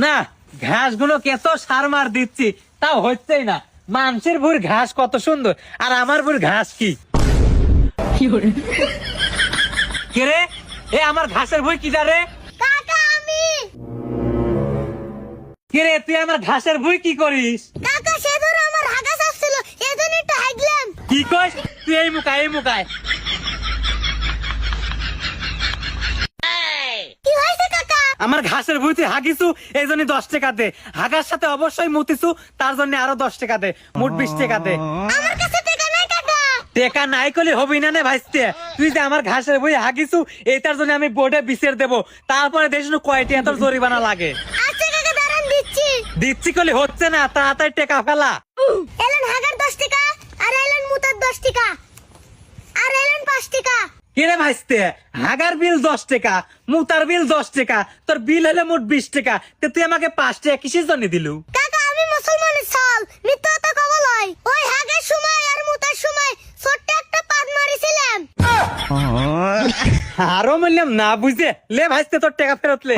না ঘাস গুলো কত সার মার দিচ্ছি তাও হচ্ছেই না। মানুষের ভুঁড় ঘাস কত সুন্দর আর আমার ভুঁড় ঘাস কি কে রে? এ আমার ঘাসের ভুঁড় কি রে? কাকা আমি। কে রে তুই আমার ঘাসের ভুঁড় কি করিস? কাকা সেদিন আমার হাগা আসছিল এজন্য একটু হাগলাম। কি কইস তুই? এই মুকায় কি হইছে কাকা? আমার ঘাসের ভুঁড়ি তুই হাগিছু এই জন্য 10 টাকা দে। হাগার সাথে অবশ্যই মুতিছু তার জন্য আরো 10 টাকা দে, মোট 20 টাকা দে। আমার কাছে টাকা নাই কাকা। টাকা নাই কলি হবি না নে ভাইস্তে। তুই যে আমার ঘাসের ভুঁড়ি হাগিছু এইটার জন্য আমি বোর্ডে বিচার দেব, তারপরে দেখিস কয়টি এত জরিমানা লাগে। আচ্ছা কাকা দাঁড়ান দিচ্ছি। দিচ্ছি কলি হচ্ছে না, তাড়াতাড়ি টাকা ফেলা। এলেন হাগার 10 টাকা আর এলেন মুতার 10 টাকা আর এলেন 5 টাকা। কিরে ভাইস্তে, হাগার বিল 10 টাকা, মুতার বিল 10 টাকা, তোর বিল হলে মোট 20 টাকা। তে তুই আমাকে 5 টাকা কিসের জন্য দিলু? কাকা আমি মুসলমানের ছাল মিথ্যা কথা কব লয়। ওই হাগার সময় আর মুতার সময় ছোট্ট একটা পাদ মারিছিলাম। আরো বললাম না বুঝে লে ভাইস্তে তোর টাকা ফেরত লে।